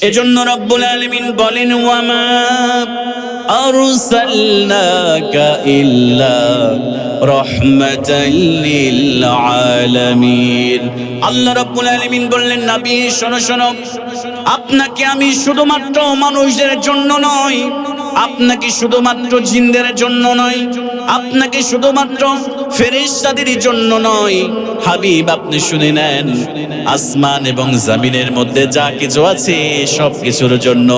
এজন্য রব্বুল আলামিন বলেন, ওয়ামা আরসালনাকা ইল্লা রাহমাতাল লিল আলামিন। আল্লাহ রাব্বুল আলামিন বললেন, নবী শোনো শোনো, আপনাকে আমি শুধুমাত্র মানুষদের জন্য নয়, আপনাকে শুধুমাত্র জিনদের জন্য নয়, আপনাকে শুধুমাত্র ফেরেশতাদের জন্য নয়, হাবিব আপনি শুনে নেন, আসমান এবং জমিনের মধ্যে যা কিছু আছে সব কিছুর জন্য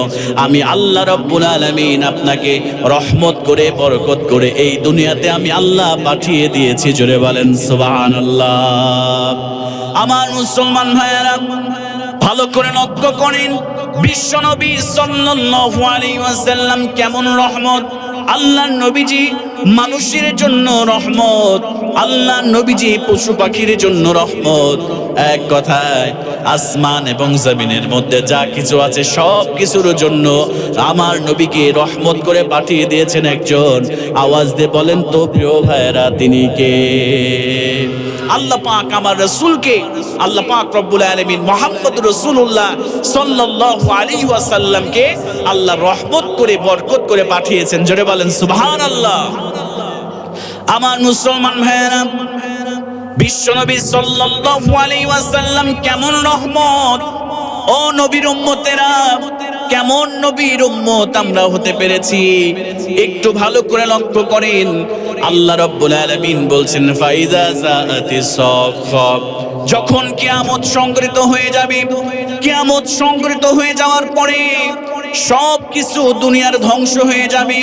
আমি আল্লাহ রাব্বুল আলামিন আপনাকে রহমত করে বরকত করে এই দুনিয়াতে আমি আল্লাহ পাঠিয়ে দিয়েছি। জোরে বলেন সুবহানাল্লাহ। আমার মুসলমান ভাইয়েরা, ভালো করে লক্ষ্য করেন, বিশ্বনবী সাল্লাল্লাহু আলাইহি ওয়াসাল্লাম কেমন রহমত। আল্লাহর নবীজি মানুষের জন্য রহমত, আল্লাহর নবীজি পশু পাখির জন্য রহমত। এক কথায় আসমান এবং জমিনের মধ্যে যা কিছু আছে সব কিছুর জন্য আমার নবীকে রহমত করে পাঠিয়ে দিয়েছেন একজন। আওয়াজ দিয়ে বলেন তো প্রিয় ভাইয়েরা, তিনি কে? আল্লাহ পাক আমার রাসূলকে, আল্লাহ পাক রব্বুল আলামিন মুহাম্মদ রাসূলুল্লাহ সাল্লাল্লাহু আলাইহি ওয়াসাল্লামকে আল্লাহ রহমত করে বরকত করে পাঠিয়েছেন। জোরে বলেন সুবহানাল্লাহ। আমার মুসলমান ভাইয়েরা, বিশ্বনবী সাল্লাল্লাহু আলাইহি ওয়াসাল্লাম কেমন রহমত। ও নবীর উম্মতেরা, কেমন নবীর উম্মত আমরা হতে পেরেছি একটু ভালো করে লক্ষ্য করেন। আল্লাহ রাব্বুল আলামিন বলছেন, ফাইজা জাআতিস সাখা, যখন কিয়ামত সংঘটিত হয়ে যাবে, কিয়ামত সংঘটিত হয়ে যাওয়ার পরে সব কিছু দুনিয়ার ধ্বংস হয়ে যাবে,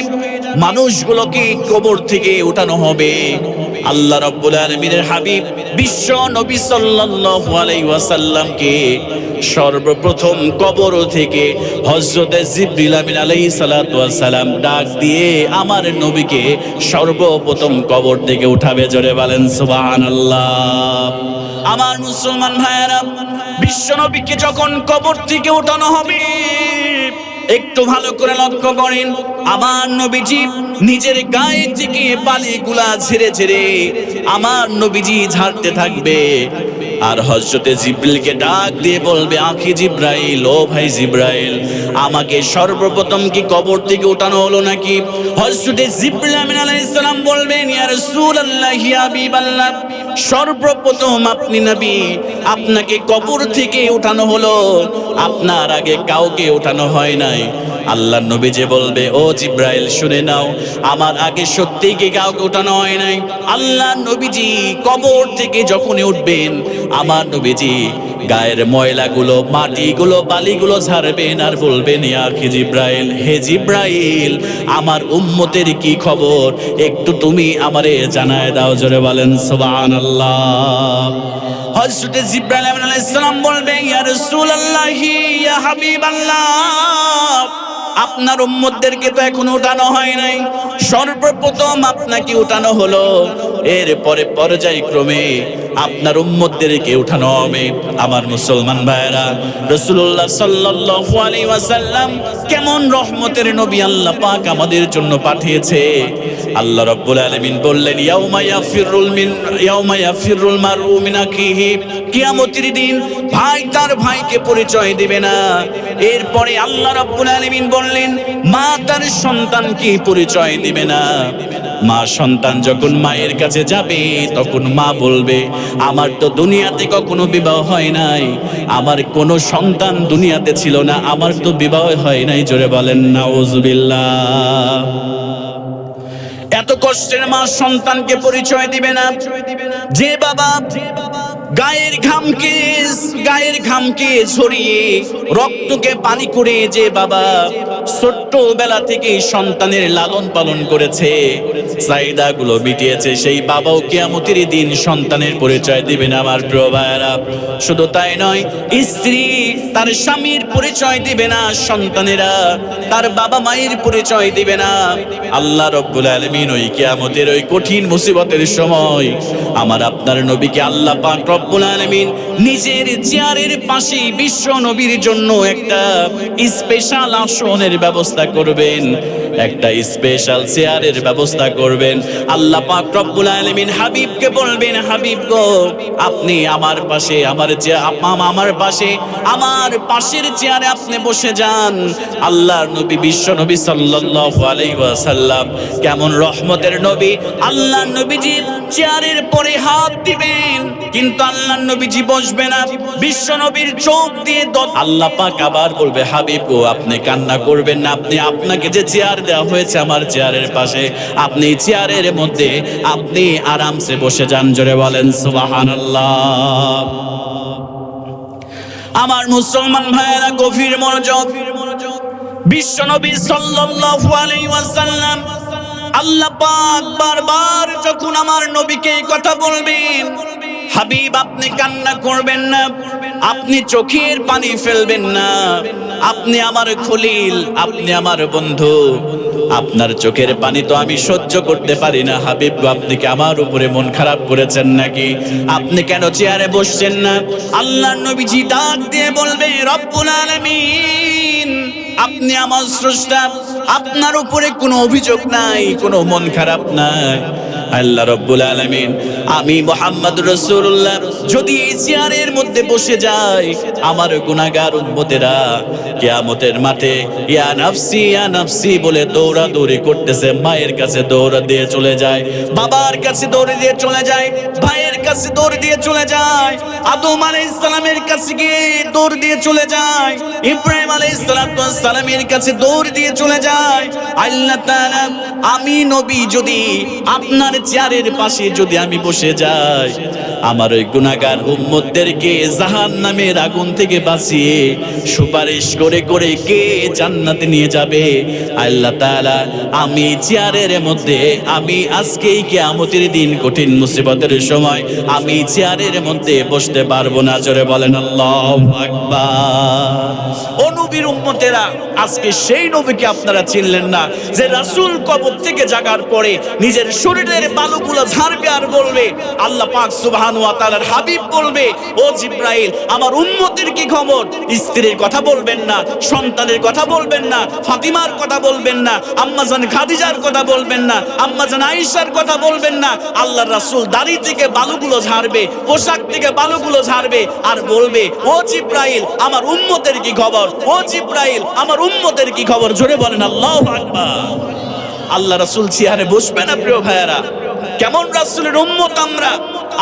মানুষগুলোকে কবর থেকে উঠানো হবে। আল্লাহ রাব্বুল আলামিনের হাবিব বিশ্ব নবী সাল্লাল্লাহু আলাইহি ওয়াসাল্লামকে সর্বপ্রথম কবর থেকে হযরতে জিবরিল আমিন আলাইহিস সালাতু ওয়াস সালাম ডাক দিয়ে আমার নবীকে সর্বপ্রথম কবর থেকে উঠাবে। জোরে বলেন সুবহানাল্লাহ। আমার মুসলমান ভাইয়েরা, বিশ্ব নবীকে যখন কবর থেকে উঠানো হবে, একটু ভালো করে লক্ষ্য করেন, আমার নবীজি নিজের গায়ে থেকে বালিগুলা ঝেড়ে ঝেড়ে আমার নবীজি ঝাড়তে থাকবে। আর হযরতে জিবরিলকে ডাক দিয়ে বলবে, আখি জিব্রাইল, ও ভাই জিব্রাইল, আমাকে সর্বপ্রথম কি কবর থেকে উঠানো হলো নাকি? হযরতে জিবরিল আমিন আলাইহিস সালাম বলবেন, ইয়া রাসূলুল্লাহ, ইয়া হাবিবাল্লাহ, সর্বপ্রথম আপনি নবী, আপনাকে কবর থেকে উঠানো হলো, আপনার আগে কাউকে উঠানো হয় নাই। আল্লাহর নবী যে বলবে, ও জিব্রাইল শুনে নাও, আমার আগে সত্যিই কি কাউকে উঠানো হয় নাই? আল্লাহর নবীজি কবর থেকে যখনই উঠবেন, আমার নবীজি গায়ের ময়লাগুলো, মাটিগুলো, বালিগুলো ঝাড়বেন আর বলবেন, ইয়া আখি জিব্রাইল, হে জিব্রাইল, আমার উম্মতের কি খবর একটু তুমি আমারে জানায় দাও। জোরে বলেন সুবহানাল্লাহ। হযরত জিবরাইল আলাইহিস সালাম বলবেন, ইয়া রাসূলুল্লাহ, ইয়া হাবিবাল্লাহ, আপনার উম্মতদেরকে তো এখনো উঠানো হয় নাই, সর্বপ্রথম আপনাকে উঠানো হলো, এরপরে পর্যায়ক্রমে আপনার উম্মতদেরকে উঠানো হবে। আমার মুসলমান ভাইয়েরা, রাসূলুল্লাহ সাল্লাল্লাহু আলাইহি ওয়াসাল্লাম কেমন রহমতের নবী আল্লাহ পাক আমাদের জন্য পাঠিয়েছে। আল্লাহ রাব্বুল আলামিন বললেন, ইয়াউমা ইয়াফিরুল মারউ মিন আখিহি, কিয়ামতের দিন ভাই তার ভাইকে পরিচয় দিবে না। এরপরে আল্লাহ রাব্বুল আলামিন বললেন, মা তার সন্তানকে পরিচয় দিবে না। মা সন্তান যখন মায়ের কাছে যাবে, তখন মা বলবে, আমার তো দুনিয়াতে কখনো বিবাহ হয় নাই, আমার কোনো সন্তান দুনিয়াতে ছিল না, আমার তো বিবাহ হয় নাই। জোরে বলেন নাউজুবিল্লাহ। এত কষ্টের মা সন্তানকে পরিচয় দিবে না। যে বাবা গায়ের ঘামকে ঝরিয়ে রক্তকে পানি করে, যে বাবা ছোট্টবেলা থেকে সন্তানের লালন পালন করেছে, চাহিদাগুলো মিটিয়েছে, সেই বাবাও কিয়ামতের দিন সন্তানের পরিচয় দিবে না। আমার প্রিয় ভাইয়েরা, শুধু তাই নয়, স্ত্রী তার স্বামীর পরিচয় দিবে না, সন্তানেরা তার বাবা মায়ের পরিচয় দিবে না। আল্লাহ রাব্বুল আলামিন ওই কিয়ামতের ওই কঠিন মুসিবতের সময় আমার আপনার নবীকে আল্লাহ পাক রব্বুল আলামিন নিজের চেয়ারের পাশে বিশ্ব নবীর জন্য একটা স্পেশাল আসনের ব্যবস্থা করবেন। একটা স্পেশাল চেয়ারের ব্যবস্থা করবেন। আল্লাহ পাক রব্বুল আলামিন হাবিবকে বলবেন, হাবিব গো আপনি আমার পাশে, আমার পাশের চেয়ারে আপনি বসে যান। আল্লাহর নবী, বিশ্ব নবী সাল্লাল্লাহু আলাইহি ওয়াসাল্লাম কেমন রহমতের নবী, আল্লাহর নবীজি চেয়ারের পরে হাত দিবেন কিন্তু আল্লাহর নবীজি বসবে না। বিশ্ব নবীর চোখ দিয়ে আল্লাহ পাক আবার বলবে, হাবিব গো আপনি কান্না করবেন না, আপনাকে যে চেয়ার দেওয়া হয়েছে আমার চেয়ারের পাশে, আপনি চেয়ারের মধ্যে আপনি আরামসে বসে যান। জোরে বলেন সুবহানাল্লাহ। আমার মুসলমান ভাইয়েরা গভীর মনোযোগ। বিশ্ব নবী সাল্লাল্লাহু আলাইহি ওয়াসাল্লাম, আল্লাহ পাক বারবার যখন আমার নবীকে এই কথা বলবেন, হাবিব আপনি কান্না করবেন না, আপনি চোখের পানি ফেলবেন না, আপনি আমার খলিল, আপনি আমার বন্ধু, আপনার চোখের পানি তো আমি সহ্য করতে পারি না। হাবিব গো আপনি কি আমার উপরে মন খারাপ করেছেন নাকি? আপনি কেন চেয়ারে বসছেন না? আল্লাহর নবীজি ডাক দিয়ে বলবে, রব্বুল আলামিন আপনি আমার স্রষ্টা, আপনার উপরে কোনো অভিযোগ নাই, কোনো মন খারাপ নাই। আল্লাহ রব্বুল আলামিন, আমি মুহাম্মদ রাসূলুল্লাহ যদি এই চেয়ারের মধ্যে বসে যাই, আমার গুনাহগার উম্মতেরা কিয়ামতের মাঠে ইয়া নাফসি বলে দৌড়াদৌড়ি করতেছে, মায়ের কাছে দৌড় দিয়ে চলে যায়, বাবার কাছে দৌড় দিয়ে চলে যায়, ভাইয়ের কাছে দৌড় দিয়ে চলে যায়, আদম আলাইহিস সালামের কাছে গিয়ে দৌড় দিয়ে চলে যায়, ইব্রাহিম আলাইহিস সালামের কাছে দৌড় দিয়ে চলে যায়। আল্লাহ তাআলা, আমি নবী যদি আপনার চেয়ারের পাশে যদি আমি বসে যাই, আমার ওই গুনাহগার উম্মতদেরকে জাহান্নামের আগুন থেকে বাঁচিয়ে সুপারিশ করে করে কে জান্নাতে নিয়ে যাবে? আল্লাহ তাআলা, আমি চেয়ারের মধ্যে, আমি আজকেই কিয়ামতের দিন কঠিন মুসিবতের সময় আমি চেয়ারের মধ্যে বসতে পারবো না। জোরে বলেন আল্লাহু আকবার। ও নবীর উম্মতেরা, আজকে সেই নবীকে আপনারা চিনলেন না যে রাসূল কবর থেকে জাগার পরে নিজের শরীরের বালুগুলো ঝাড়বে আর বলবে, আল্লাহ পাক সুবহানাহু ওয়া তাআলার হাবিব বলবে, ও জিবরাইল আমার উম্মতের কি খবর? স্ত্রীর কথা বলবেন না, সন্তানের কথা বলবেন না, ফাতিমার কথা বলবেন না, আম্মাজান খাদিজার কথা বলবেন না, আম্মাজান আয়েশার কথা বলবেন না। আল্লাহর রাসূল দাড়ি থেকে বালুগুলো ঝাড়বে, পোশাক থেকে বালুগুলো ঝাড়বে আর বলবে, ও জিবরাইল আমার উম্মতের কি খবর? ও জিবরাইল আমার উম্মতের কি খবর? জোরে বলেন আল্লাহু আকবার। আল্লাহ রাসূল চেয়ারে বসবে না প্রিয় ভাইয়েরা? কেমন রাসূলের উম্মত আমরা!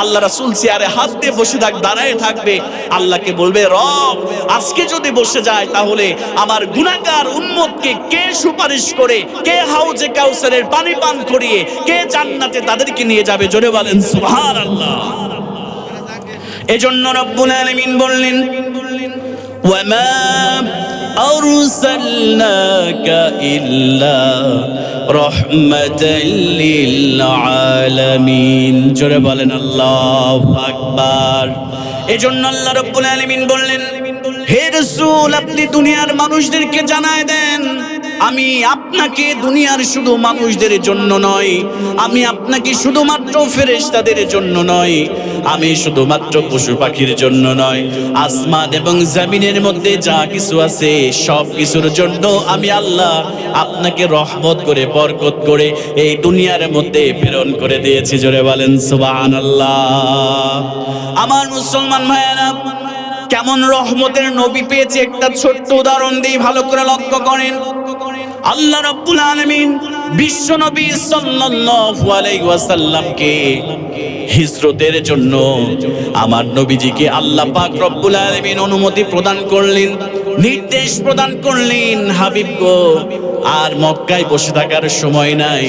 আল্লাহ রাসূল চেয়ারে হাত দিয়ে বসে দাঁড়ায় থাকবে, আল্লাহকে বলবে, রব আজকে যদি বসে যায় তাহলে আমার গুনাহগার উম্মতকে কে সুপারিশ করে, কে হাউজে কাউসারের পানি পান করিয়ে, কে জান্নাতে তাদেরকে নিয়ে যাবে? জোরে বলেন সুবহানাল্লাহ। এজন্য রব্বুল আলামিন বললেন, ওয়ামা আরসালনাকা ইল্লা রাহমাতাল লিল আলামিন। জোরে বলেন আল্লাহু আকবার। এজন্য আল্লাহ রাব্বুল আলামিন বললেন, হে রাসূল আপনি দুনিয়ার মানুষদেরকে জানায় দেন, আমি আপনাকে দুনিয়ার শুধু মানুষদের জন্য নয়, আমি আপনাকে শুধুমাত্র ফেরেশতাদের জন্য নয়, আমি শুধুমাত্র পশু পাখির জন্য নয়, আসমান এবং জমিনের মধ্যে যা কিছু আছে সব কিছুর জন্য আমি আল্লাহ আপনাকে রহমত করে, বরকত করে এই দুনিয়ার মধ্যে প্রেরণ করে দিয়েছি। জোরে বলেন সুবহানাল্লাহ। আমার মুসলমান ভাইয়েরা, কেমন রহমতের নবী পেয়েছে একটা ছোট্ট উদাহরণ দিয়ে ভালো করে লক্ষ্য করেন। আল্লাহ রাব্বুল আলামিন বিশ্ব নবী সাল্লাল্লাহু আলাইহি ওয়াসাল্লামকে হিজরতের জন্য আমার নবীজিকে আল্লাহ পাক রব্বুল আলামিন অনুমতি প্রদান করলেন, নির্দেশ প্রদান করলেন, হাবিব গো আর মক্কায় বসে থাকার সময় নাই,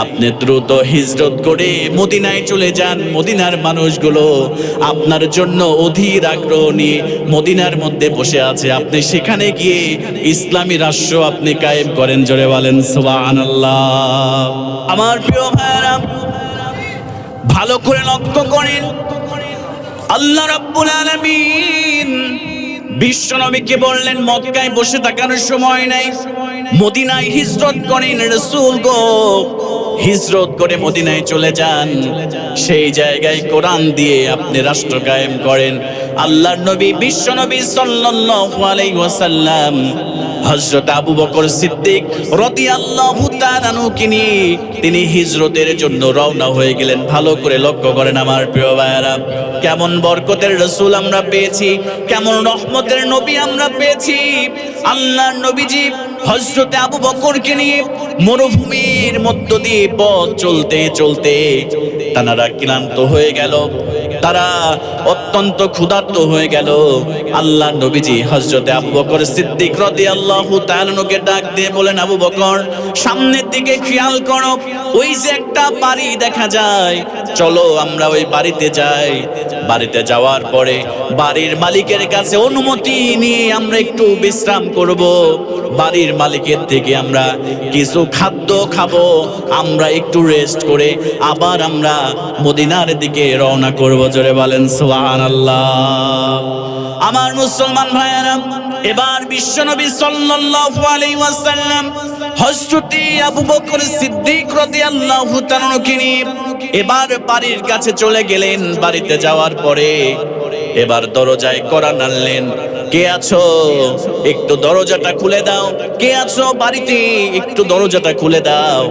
আপনি দ্রুত হিজরত করে মদিনায় চলে যান। মদিনার মানুষগুলো আপনার জন্য অধীর আগ্রহ নিয়ে মদিনার মধ্যে বসে আছে, আপনি সেখানে গিয়ে ইসলামী রাষ্ট্র আপনি কায়েম করেন। জোরে বলেন সুবহানাল্লাহ। আমার প্রিয় ভাইরা, ভালো করে লক্ষ্য করেন, আল্লাহ রাব্বুল আলামিন বিশ্ব নবীকে বললেন মক্কায় বসে থাকার সময় নাই, মদিনায় হিজরত করেন। রাসূল গো হিজরত করে মদিনায় চলে যান, সেই জায়গায় কোরআন দিয়ে আপনি রাষ্ট্র কায়েম করেন। আল্লাহর নবী বিশ্ব নবী সাল্লাল্লাহু আলাইহি ওয়াসাল্লাম হযরত আবু বকর সিদ্দিক রাদিয়াল্লাহু তাআলা আনহুকে নিয়ে তিনি হিজরতের জন্য রওনা হয়ে গেলেন। ভালো করে লক্ষ্য করেন আমার প্রিয় ভাইয়েরা, কেমন বরকতের রাসূল আমরা পেয়েছি, কেমন রহমতের নবী আমরা পেয়েছি। আল্লাহর নবীজি হযরত আবু বকরকে নিয়ে মরুভূমির মধ্য দিয়ে পথ চলতে চলতে তারা ক্লান্ত হয়ে গেল, তারা অত্যন্ত ক্ষুধার্ত হয়ে গেল। আল্লাহর নবীজি হযরত আবু বকর সিদ্দিক রাদিয়াল্লাহু তাআলা আনহুকে ডাক দিয়ে বলেন, আবু বকর সামনের দিকে খেয়াল করো, ওই যে একটা বাড়ি দেখা যায়, চলো আমরা ওই বাড়িতে যাই। বাড়িতে যাওয়ার পরে বাড়ির মালিকের কাছে অনুমতি নিয়ে আমরা একটু বিশ্রাম করব, বাড়ির মালিকের থেকে আমরা কিছু খাদ্য খাবো, আমরা একটু রেস্ট করে আবার আমরা মদিনার দিকে রওনা করব। জোরে বলেন সুবহানাল্লাহ। আমার মুসলমান ভাইয়েরা, এবার বিশ্বনবী সাল্লাল্লাহু আলাইহি ওয়াসাল্লাম হযরত আবু বকর সিদ্দিক রাদিয়াল্লাহু তাআলা আনহুকে নিয়ে এবার বাড়ির কাছে চলে গেলেন। বাড়িতে যাওয়ার পরে এবার দরজায় কড়া নাড়লেন, কে আছো একটু দরজাটা খুলে দাও, কে আছো বাড়িতে একটু দরজাটা খুলে দাও।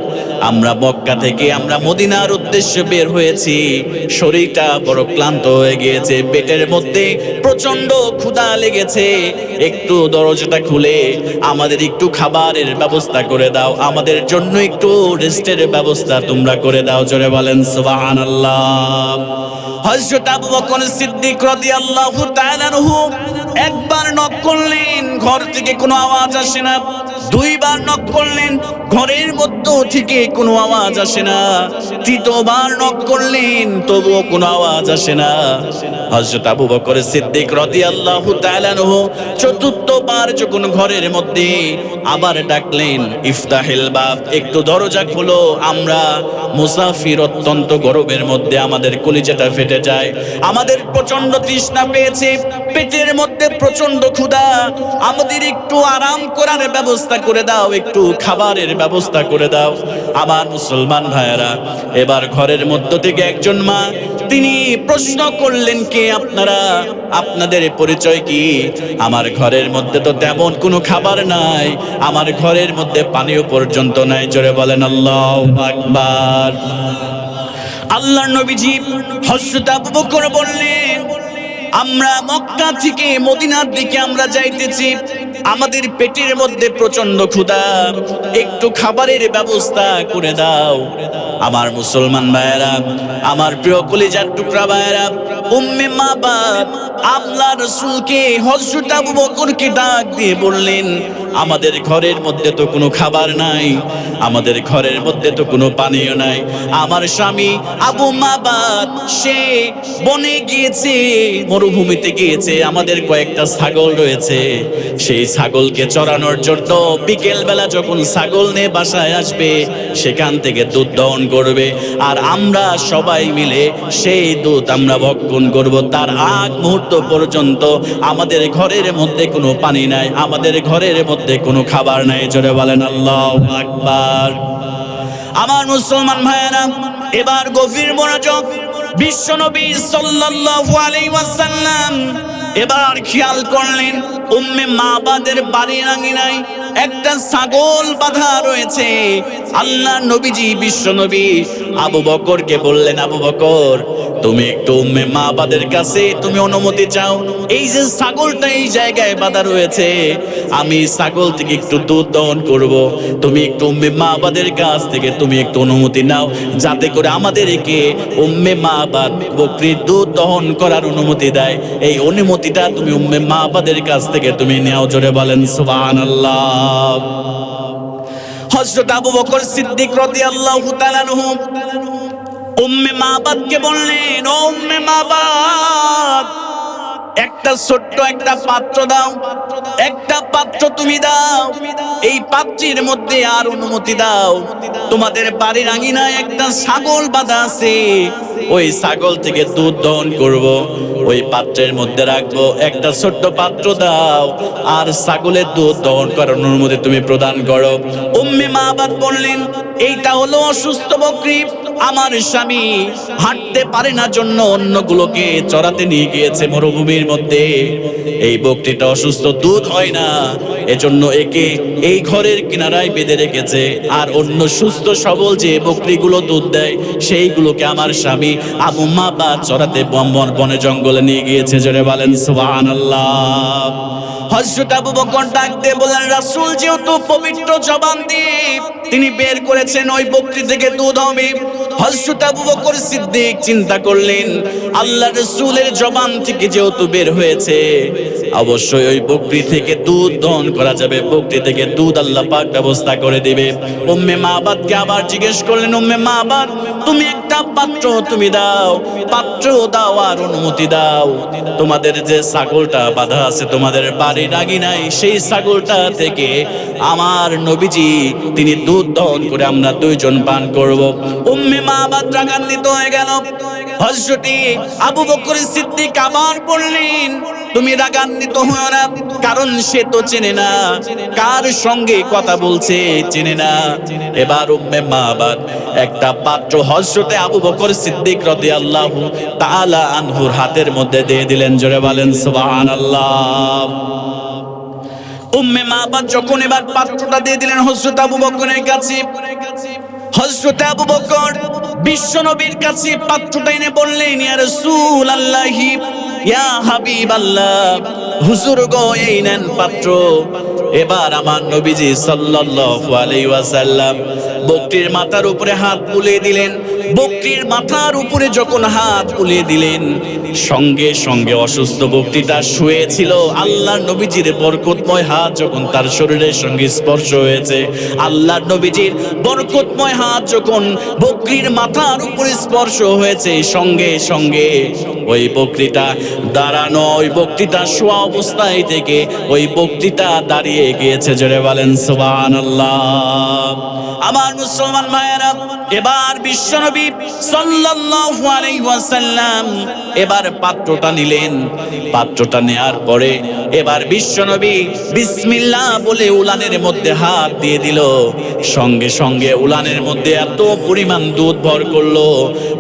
আমরা মক্কা থেকে আমরা মদিনার উদ্দেশ্যে বের হয়েছি, শরীরটা বড় ক্লান্ত হয়ে গিয়েছে, পেটের মধ্যে প্রচন্ড ক্ষুধা লেগেছে, একটু দরজাটা খুলে আমাদের একটু খাবারের ব্যবস্থা করে দাও, আমাদের জন্য একটু রেস্টের ব্যবস্থা তোমরা করে দাও। জোরে বলেন সুবহানাল্লাহ। হযরত আবু বকর সিদ্দিক রাদিয়াল্লাহু তাআলা আনহু একবার নক করলেন, ঘর থেকে কোনো আওয়াজ আসে না। দুইবার নক করলেন, ঘরের মধ্য থেকে কোনো আওয়াজ আসে না। তৃতীয়বার নক করলেন, তবুও কোনো আওয়াজ আসে না। হযরত আবু বকর সিদ্দিক রাদিয়াল্লাহু তাআলা আনহু চতুর্থবার যখন ঘরের মধ্যে আবার ডাকলেন, ইফতাহিল বাব, একটু দরজা খোলো, আমরা মুসাফির, অত্যন্ত গরমের মধ্যে আমাদের কলিজাটা ফেটে যায়, আমাদের প্রচন্ড তৃষ্ণা পেয়েছে, পেটের মধ্যে প্রচন্ড ক্ষুধা, আমাদের একটু আরাম করার ব্যবস্থা করে দাও, একটু খাবারের ব্যবস্থা করে দাও। আমার মুসলমান ভাইয়েরা, এবার ঘরের মধ্য থেকে একজন মা তিনি প্রশ্ন করলেন, কে আপনারা, আপনাদের পরিচয় কি? আমার ঘরের মধ্যে তো তেমন কোনো খাবার নাই, আমার ঘরের মধ্যে পানিও পর্যন্ত নাই। জোরে বলেন আল্লাহু আকবার। আল্লাহর নবীজি হযরত আবু বকর বললেন, আমরা মক্কা থেকে মদিনার দিকে আমরা যাইতেছি, আমাদের পেটের মধ্যে প্রচন্ড ক্ষুধা, একটু খাবারের ব্যবস্থা করে দাও। আমার মুসলমান ভাইয়েরা, আমার প্রিয় কলিজার টুকরা ভাইয়েরা, উম্মে মাবাদ আল্লাহর রাসূলকে হযরত আবু বকরকে ডাক দিয়ে বললেন, আমাদের ঘরের মধ্যে তো কোনো খাবার নাই, আমাদের ঘরের মধ্যে তো কোনো পানীয় নাই, আমার স্বামী আবু মাবাদ সে বনে গিয়েছে, মরুভূমিতে গিয়েছে, আমাদের কয়েকটা ছাগল রয়েছে, সেই ছাগলকে চড়ানোর জন্য বিকেল বেলা যখন ছাগল নিয়ে বাসায় আসবে সেখান থেকে দুধ দহন করবে, আর আমরা সবাই মিলে সেই দুধ আমরা ভক্ষণ করব। তার আগ মুহূর্ত পর্যন্ত আমাদের ঘরের মধ্যে কোনো পানি নাই, আমাদের ঘরের মধ্যে কোনো খাবার নাই। জোরে বলেন আল্লাহু আকবার। আমার মুসলমান ভাইয়েরা, এবার গভীর মনোযোগ, বিশ্বনবী সাল্লাল্লাহু আলাইহি ওয়াসাল্লাম এবার খেয়াল করলেন, উম্মে মাবাদের বাড়ির আঙিনায় একটা ছাগল বাঁধা রয়েছে। আল্লাহ নবীজি বিশ্বনবী আবু বকরকে বললেন, আবু বকর তুমি একটু উম্মে মাবাদের কাছে তুমি অনুমতি চাও, এই যে ছাগলটা এই জায়গায় বাঁধা রয়েছে, আমি ছাগল থেকে একটু দুধ দহন করব, তুমি একটু উম্মে মাবাদের কাছ থেকে তুমি একটু অনুমতি নাও, যাতে করে আমাদেরকে উম্মে মাবাদ বকরির দুধ দহন করার অনুমতি দেয়। এই অনুমতিটা তুমি উম্মে মাবাদের কাছ থেকে তুমি নাও। জোরে বলেন সুবহানাল্লাহ। হযরত আবু বকর সিদ্দিক রাদিয়াল্লাহু তাআলা আনহু উম্মে মাবাদকে বললেন, ও উম্মে মাবাদ, একটা ছোট্ট একটা পাত্র দাও, একটা পাত্র তুমি দাও, এই পাত্রের মধ্যে আর অনুমতি দাও, তোমাদের বাড়ির আঙিনায় একটা ছাগল বাঁধা আছে, ওই ছাগল থেকে দুধ দহন করব, ওই পাত্রের মধ্যে রাখবো, একটা ছোট্ট পাত্র দাও, আর ছাগলের দুধ দহন করার অনুমতি তুমি প্রদান করো। উম্মে মাবাদ বললেন, এইটা হলো অসুস্থ বকরি, আমার স্বামী হাঁটতে পারে না জন্য অন্যগুলোকে চড়াতে নিয়ে গিয়েছে মরুভূমির মধ্যে। এই বকরিটা অসুস্থ, দুধ হয় না, এজন্য একে এই ঘরের কিনারায় বেঁধে রেখেছে। আর অন্য সুস্থ সবল যে বকরিগুলো দুধ দেয় সেইগুলোকে আমার স্বামী আবু মাবাদ চড়াতে বনে জঙ্গলে নিয়ে গিয়েছে। জোরে বলেন সুবহানাল্লাহ। হযরত আবু বকর ডাক দিয়ে বলেন, রাসূল যেহেতু পবিত্র জবান দিয়ে তিনি বের করেছেন ওই বকরি থেকে দুধ হবে। হযরত আবু বকর সিদ্দিক চিন্তা করলেন, আল্লাহ রাসূলের জবান থেকে যেহেতু বের হয়েছে, অবশ্যই ওই বকরি থেকে দুধ দহন করা যাবে, বকরি থেকে দুধ আল্লাহ পাক ব্যবস্থা করে দিবে। উম্মে মাবাদকে আবার জিজ্ঞেস করলেন, উম্মে মাবাদ তুমি একটা পাত্র তুমি দাও, পাত্র দাও আর অনুমতি দাও। তোমাদের যে ছাগলটা বাঁধা আছে তোমাদের বাড়ির আগিনায়, সেই ছাগলটা থেকে আমার নবীজি তিনি দুধ দহন করে আমরা দুইজন পান করব। উম্মে মাবাদ রাগান্বিত হয়ে গেল। হযরত আবু বকর সিদ্দিক আবার বললেন, তুমি রাগান্বিত হও না, কারণ সে তো চেনে না কার সঙ্গে কথা বলছে, চেনে না। এবার উম্মে মাবাদ একটা পাত্র হযরত আবু বকর সিদ্দিক রাদিয়াল্লাহু তাআলা আনহুর হাতের মধ্যে দিয়ে দিলেন। জোরে বলেন সুবহানাল্লাহ। উম্মে মাবাদ যখন এবার পাত্রটা দিয়ে দিলেন হযরত আবু বকরের কাছে, হযরত আবু বকর বিশ্ব নবীর কাছে পাত্রটা এনে বললেন, ইয়া রাসূলুল্লাহি ইয়া হাবিবাল্লাহ, হুজুর গো এই নেন পাত্র। এবার আমার নবীজি সাল্লাল্লাহু আলাইহি ওয়াসাল্লাম বকরির মাথার উপরে হাত বুলিয়ে দিলেন। বকরির মাথার উপরে যখন হাত বুলিয়ে দিলেন, সঙ্গে সঙ্গে অসুস্থ বকরিটা শুয়েছিল। আল্লাহর নবীজির বরকতময় হাত যখন তার শরীরের সঙ্গে স্পর্শ হয়েছে, আল্লাহর নবীজির বরকতময় হাত যখন বকরির মাথার উপরে স্পর্শ হয়েছে, সঙ্গে সঙ্গে ওই বকরিটা দাঁড়ানো, ওই বকরিটা শোয়া অবস্থায় থেকে ওই বকরিটা দাঁড়িয়ে গিয়েছে। জোরে বলেন সুবহানাল্লাহ। আমার মুসলমান ভাইয়েরা, এবার বিশ্বনবী সাল্লাল্লাহু আলাইহি ওয়াসাল্লাম এবার পাত্রটা নিলেন। পাত্রটা নেয়ার পরে এবার বিশ্বনবী বিসমিল্লাহ বলে উলানের মধ্যে হাত দিয়ে দিল। সঙ্গে সঙ্গে উলানের মধ্যে এত পরিমাণ দুধ ভর করলো,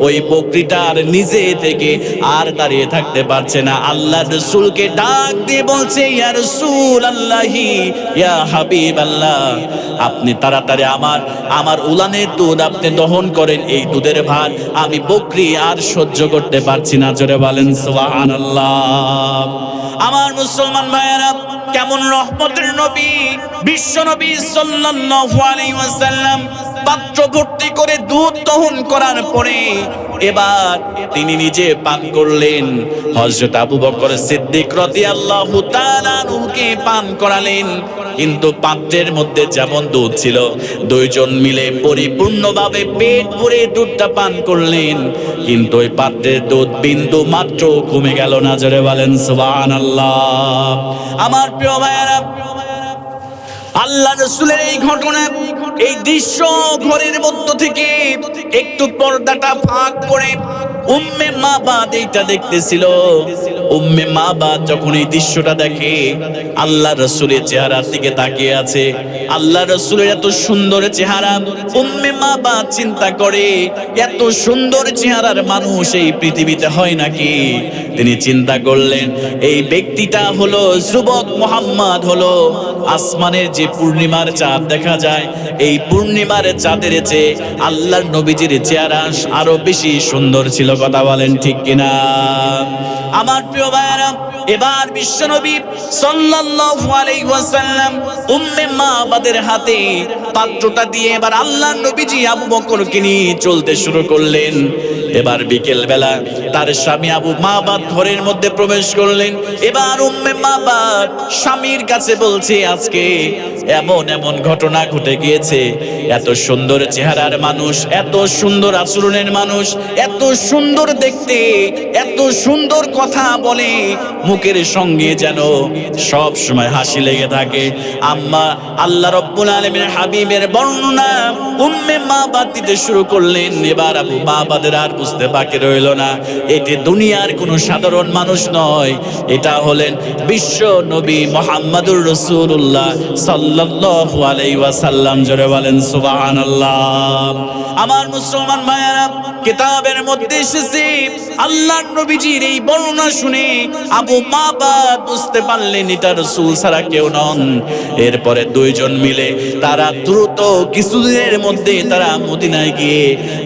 ওই বকরিটার নিজে থেকে আর দাঁড়িয়ে থাকতে পারছে না। আল্লাহ রাসূলকে ডাক দিয়ে বলছে, ইয়া রাসূলুল্লাহি ইয়া হাবিবাল্লাহ, আপনি তাড়াতাড়ি আমার উলানের দুধ আপনি দহন করেন, এই দুধের ভার আমি বকরি আর সহ্য করতে পারছি না। জোরে বলেন সুবহানাল্লাহ। আমার মুসলমান ভাইয়েরা, কেমন রহমতের নবী বিশ্ব নবী সাল্লাল্লাহু আলাইহি ওয়াসাল্লাম পাত্র ভর্তি করে দুধ দহন করার পরে এবার তিনি নিজে পান করলেন। হযরত আবু বকর সিদ্দিক রাদিয়াল্লাহু তাআলা আনহুকে পান করালেন। কিন্তু পাত্রের মধ্যে যেমন দুধ ছিল, দুইজন মিলে পরিপূর্ণভাবে পেট ভরে দুধটা পান করলেন, কিন্তু ওই পাত্রের দুধ বিন্দু মাত্র কমে গেল না। জোরে বলেন সুবহানাল্লাহ। আমার প্রিয় ভাইয়েরা, আল্লাহ রাসূলের এই ঘটনা, এই দৃশ্য ঘরের মধ্য থেকে একটু পর্দাটা ফাঁক করে উম্মে মাবাদ এইটা দেখতেছিল। উম্মে মাবাদ যখন এই দৃশ্যটা দেখে, আল্লাহ রাসূলের চেহারার দিকে তাকিয়ে আছে। আল্লাহ রাসূলের এত সুন্দর চেহারা, উম্মে মাবাদ চিন্তা করে এত সুন্দর চেহারার মানুষ এই পৃথিবীতে হয় নাকি। তিনি চিন্তা করলেন, এই ব্যক্তিটা হলো যুবক মুহাম্মদ, হলো আসমানের যে পূর্ণিমার চাঁদ দেখা যায়, এই পূর্ণিমার চাঁদের চেয়ে আল্লাহর নবীজির চেহারা আরো বেশি সুন্দর ছিল। কথা বলেন ঠিক কিনা? আমার প্রিয় ভাইয়েরা, এবার বিশ্বনবী সাল্লাল্লাহু আলাইহি ওয়াসাল্লাম উম্মে মাবাদের হাতে পাত্রটা দিয়ে এবার আল্লাহর নবীজি আবু বকরকে নিয়ে চলতে শুরু করলেন। এবার বিকেল বেলা তার স্বামী আবু মাবাদ ঘরের মধ্যে প্রবেশ করলেন। এবার উম্মে মাবাদ স্বামীর কাছে বলছে, আজকে এমন এমন ঘটনা ঘটে গিয়েছে। এত সুন্দর চেহারার মানুষ, এত সুন্দর আচরণের মানুষ, এত সুন্দর দেখতে, এত সুন্দর কথা বলে, মুখের সঙ্গে যেন সব সময় হাসি লেগে থাকে। আম্মা আল্লাহ রাব্বুল আলামিনের হাবিবের বর্ণনা উম্মে মাবাদ দিতে শুরু করলেন। এবার আবু মাবাদের আর বুঝতে বাকি রইল না, এটি দুনিয়ার কোনো সাধারণ মানুষ নয়, এটা হলেন বিশ্ব নবী মুহাম্মদুর রাসূলুল্লাহ সাল্লাল্লাহু আলাইহি ওয়াসাল্লাম। জোরে বলেন সুবহানাল্লাহ। আমার মুসলমান ভাইয়েরা, কিতাবের মধ্যে এসেছে আল্লাহর নবীজির এই বর্ণনা শুনে আবু মাবাদ বুঝতে পারলেন এটা রাসূল ছাড়া কেউ নন। এরপরে দুইজন মিলে তারা দ্রুত কিছুদিনের মধ্যে তারা মদিনায় গিয়ে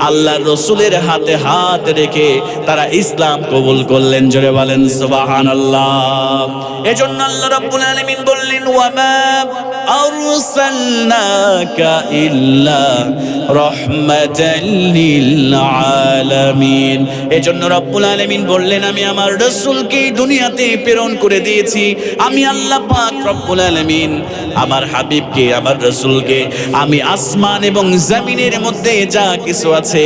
আল্লাহর রাসূলের হাতে হাত রেখে তারা ইসলাম কবুল করলেন। জোরে বলেন সুবহানাল্লাহ। এজন্য আল্লাহ রাব্বুল আলামিন বললেন, ওয়ামা আরসালনাকা ইল্লা রাহমাতাল লিল আলামিন। এজন্য রব্বুল আলামিন বললেন, আমি আমার রাসূলকে দুনিয়াতে প্রেরণ করে দিয়েছি। আমি আল্লাহ পাক রব্বুল আলামিন আমার হাবিবকে, আমার রাসূলকে আমি আসমান এবং জমিনের মধ্যে যা কিছু আছে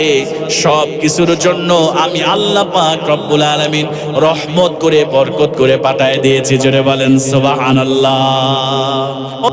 সব কিছুর জন্য আমি আল্লাহ পাক রব্বুল আলামিন রহমত করে বরকত করে পাঠায় দিয়েছি। জোরে বলেন সুবহানাল্লাহ। ও